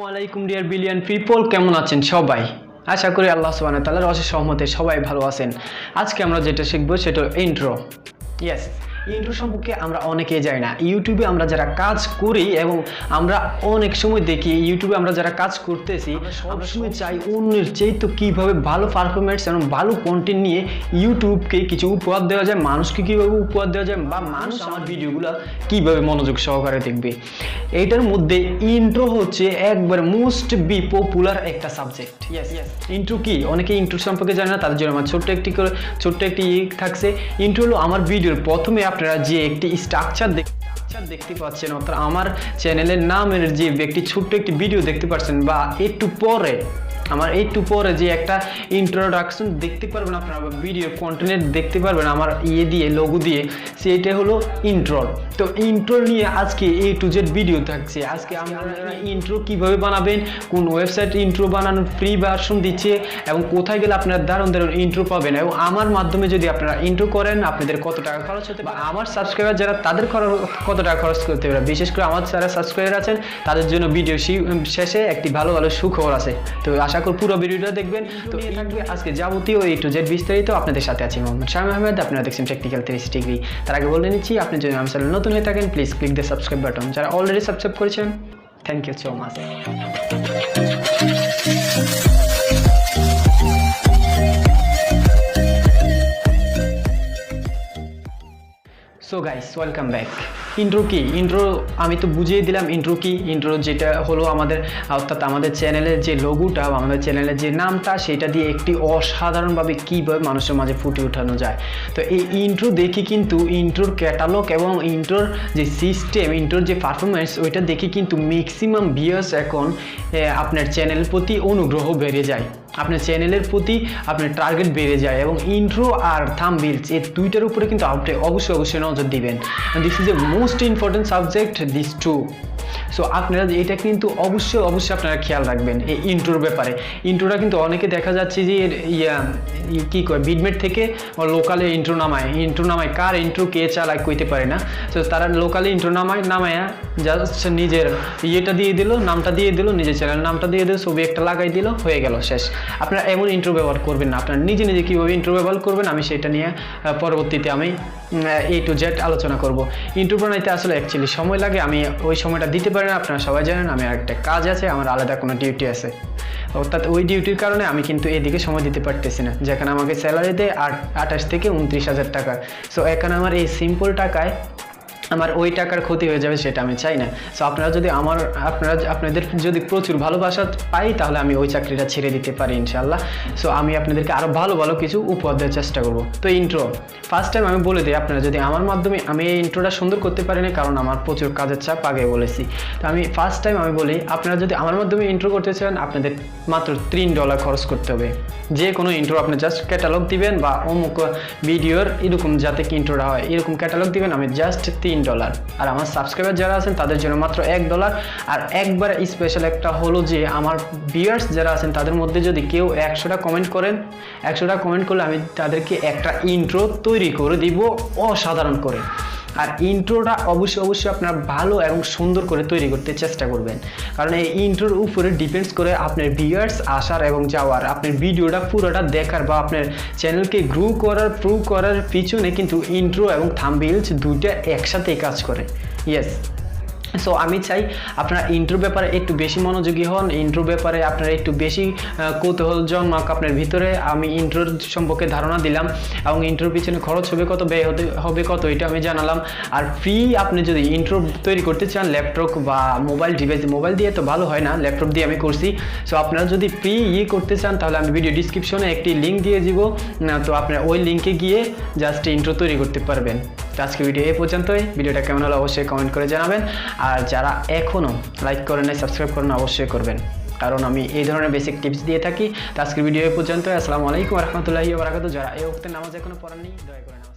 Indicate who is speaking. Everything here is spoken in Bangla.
Speaker 1: আলাইকুম ডিয়ার বিলিয়ন পিপল, কেমন আছেন সবাই? আশা করি আল্লাহ সুবহানাহু ওয়া তাআলার অশেষ রহমতে সবাই ভালো আছেন। আজকে আমরা যেটা শিখবো সেটা ইন্ট্রো। ইয়েস, ইন্ট্রো সম্পর্কে আমরা অনেকেই জানি না। ইউটিউবে আমরা যারা কাজ করি এবং আমরা অনেক সময় দেখি ইউটিউবে আমরা যারা কাজ করতেছি সবসময় চাই অন্যের চেয়ে তো কীভাবে ভালো পারফরমেন্স এবং ভালো কন্টেন্ট নিয়ে ইউটিউবকে কিছু উপহার দেওয়া যায়, মানুষকে কীভাবে উপহার দেওয়া যায় বা মানুষ আমার ভিডিওগুলো কীভাবে মনোযোগ সহকারে দেখবে। এইটার মধ্যে ইন্ট্রো হচ্ছে একবার মোস্ট বি পপুলার একটা সাবজেক্ট। ইয়েস, ইন্ট্রো কি? অনেকে ইন্ট্রো সম্পর্কে জানে না, তাদের জন্য আমার ছোট্ট একটি থাকছে। ইন্ট্রো হলো আমার ভিডিওর প্রথমে আপনারা যে একটি স্ট্রাকচার দেখতে পাচ্ছেন, অর্থাৎ আমার চ্যানেলের নামের যে একটি ছোট্ট একটি ভিডিও দেখতে পাচ্ছেন বা একটু পরে যে একটা ইন্ট্রোডাকশন দেখতে পারবেন আপনারা, ভিডিও কন্টেন্ট দেখতে পারবেন আমার দিয়ে লোগো দিয়ে, সেইটা হলো ইন্ট্রো। তো ইন্ট্রো নিয়ে আজকে A to Z ভিডিও থাকছে। আজকে আপনারা ইন্ট্রো কিভাবে বানাবেন, কোন ওয়েবসাইট ইন্ট্রো বানানোর ফ্রি ভার্সন দিচ্ছে এবং কোথায় গেলে আপনারা দারুণ ইন্ট্রো পাবেন, এবং আমার মাধ্যমে যদি আপনারা ইন্ট্রো করেন আপনাদের কত টাকা খরচ হতে পারে, আমার সাবস্ক্রাইবার যারা তাদের কত টাকা খরচ করতে পারে। বিশেষ করে আমার যারা সাবস্ক্রাইবার আছেন তাদের জন্য ভিডিও শেষে একটি ভালো সুখবর আছে। তো আশা করি পুরো ভিডিওটা দেখবেন। তো এই থাকবে আজকে যাবতীয় A to Z বিস্তারিত। আপনাদের সাথে আছি মোহাম্মদ শামীম আহমেদ, আপনারা দেখছেন টেকনিক্যাল 360 ডিগ্রি। তার আগে বলে নিচ্ছি, আপনি যদি আমার চ্যানেল নতুন হয়ে থাকেন please click the subscribe button. যারা অলরেডি সাবস্ক্রাইব করেছেন thank you so much. So guys, welcome back. Intro কি? ইন্ট্রো আমি তো বুঝিয়ে দিলাম ইন্ট্রো কি। ইন্ট্রো যেটা হলো অর্থাৎ আমাদের চ্যানেলের যে লোগোটা বা আমাদের চ্যানেলের যে নামটা, সেটা দিয়ে একটি অসাধারণভাবে কীভাবে মানুষের মাঝে ফুটে ওঠানো যায়। তো এই ইন্ট্রো দেখে কিন্তু ইন্ট্রোর ক্যাটালগ এবং ইন্ট্রোর যে সিস্টেম, ইন্ট্রোর যে পারফরমেন্স, ওইটা দেখে কিন্তু ম্যাক্সিমাম ভিউয়ার্স এখন আপনার চ্যানেলের প্রতি অনুগ্রহ বেড়ে যায়, আপনার চ্যানেলের প্রতি আপনার টার্গেট বেড়ে যায়, এবং ইন্ট্রো আর থাম্বনেইলস এই দুইটার উপরে কিন্তু আপনি অবশ্যই নজর দিবেন। This is a most important subject, this too. So আপনারা এটা কিন্তু অবশ্যই আপনারা খেয়াল রাখবেন এই ইন্ট্রোর ব্যাপারে। ইন্ট্রোটা কিন্তু অনেকে দেখা যাচ্ছে যে কী করে বিডমেট থেকে লোকালে ইন্ট্রো নামায় কার ইন্ট্রো কে চালায় কইতে পারে না। তো তারা লোকালে ইন্ট্রো নামায়া জাস্ট নিজের ইয়েটা দিয়ে দিল, নামটা দিয়ে দিল, নিজের চ্যানেল নামটা দিয়ে দিল, ছবি একটা লাগাই দিল, হয়ে গেল, শেষ। আপনারা এমন ইন্ট্রো ব্যবহার করবেন না। আপনারা নিজে কীভাবে ইন্ট্রো ব্যবহার করবেন আমি সেটা নিয়ে পরবর্তীতে আমি A to Z আলোচনা করব। ইন্ট্রো বানাইতে আসলে অ্যাকচুয়ালি সময় লাগে, আমি ওই সময়টা দিতে পারি না, আপনারা সবাই জানেন। আমি আরেকটা কাজ আছে, আমার আলাদা কোনো ডিউটি আছে, অর্থাৎ ওই ডিউটির কারণে আমি কিন্তু এদিকে সময় দিতে পারতেছি না। যেখানে আমাকে স্যালারি দেয় 28 থেকে 29,000 টাকা। সো এখানে আমার এই সিম্পল টাকায় আমার ওই টাকার ক্ষতি হয়ে যাবে, সেটা আমি চাই না। সো আপনারা যদি আপনাদের যদি প্রচুর ভালোবাসা পাই, তাহলে আমি ওই চাকরিটা ছেড়ে দিতে পারি ইনশাল্লাহ। সো আমি আপনাদেরকে আরও ভালো কিছু উপহার দেওয়ার চেষ্টা করব। তো ইন্ট্রো ফার্স্ট টাইম আমি বলে দিই, আপনারা যদি আমার মাধ্যমে আমি এই ইন্ট্রোটা সুন্দর করতে পারি না, কারণ আমার প্রচুর কাজের চাপ, আগে বলেছি। তো আমি ফার্স্ট টাইম আমি বলি, আপনারা যদি আমার মাধ্যমে ইন্ট্রো করতে চান আপনাদের মাত্র $3 খরচ করতে হবে। যে কোনো ইন্ট্রো আপনি জাস্ট ক্যাটালগ দিবেন বা অমুক ভিডিওর এরকম যাতে ইন্ট্রোটা হয় এরকম ক্যাটালগ দিবেন, আমি জাস্ট $3। আর আমার সাবস্ক্রাইবার যারা আছেন তাদের জন্য মাত্র $1। আর একবার স্পেশাল একটা হলো যে আমার ভিউয়ার্স যারা আছেন তাদের মধ্যে যদি কেউ 100টা কমেন্ট করেন, 100টা কমেন্ট করলে আমি তাদেরকে একটা ইন্ট্রো তৈরি করে দিব অসাধারণ করে। আর ইন্ট্রোটা অবশ্যই আপনারা ভালো এবং সুন্দর করে তৈরি করতে চেষ্টা করবেন, কারণ এই ইন্ট্রোর উপরে ডিপেন্ডস করে আপনার ভিউয়ার্স আসার এবং যাওয়ার, আপনার ভিডিওটা পুরোটা দেখার বা আপনার চ্যানেলকে প্রুভ করার পিছনে কিন্তু ইন্ট্রো এবং থাম্বনেইলস দুইটা একসাথে কাজ করে। ইয়েস, সো আমি চাই আপনারা ইন্ট্রো ব্যাপারে একটু বেশি মনোযোগী হন, ইন্ট্রো ব্যাপারে আপনারা একটু বেশি কৌতূহল জন্মাক আপনার ভিতরে। আমি ইন্ট্রোর সম্পর্কে ধারণা দিলাম এবং ইন্ট্রোর পিছনে খরচ হবে কত, ব্যয় হবে কত, এটা আমি জানালাম। আর ফ্রি আপনি যদি ইন্ট্রো তৈরি করতে চান ল্যাপটপ বা মোবাইল ডিভাইস, মোবাইল দিয়ে তো ভালো হয় না, ল্যাপটপ দিয়ে আমি করছি। সো আপনারা যদি ফ্রি করতে চান তাহলে আমি ভিডিও ডিসক্রিপশনে একটি লিঙ্ক দিয়ে দিব, তো আপনারা ওই লিঙ্কে গিয়ে জাস্ট ইন্ট্রো তৈরি করতে পারবেন। তো আজকে ভিডিও এই পর্যন্তই। ভিডিওটা কেমন হলো অবশ্যই কমেন্ট করে জানাবেন। আর যারা এখনও লাইক করেন নাই, সাবস্ক্রাইব করেন অবশ্যই করবেন, কারণ আমি এই ধরনের বেসিক টিপস দিয়ে থাকি। তো আজকের ভিডিও এই পর্যন্তই। আসসালামু আলাইকুম ওয়া রাহমাতুল্লাহি ওয়া বারাকাতুহু। যারা এই ওয়াক্তে নামাজ এখনো পড়েননি দয়া করে নামাজ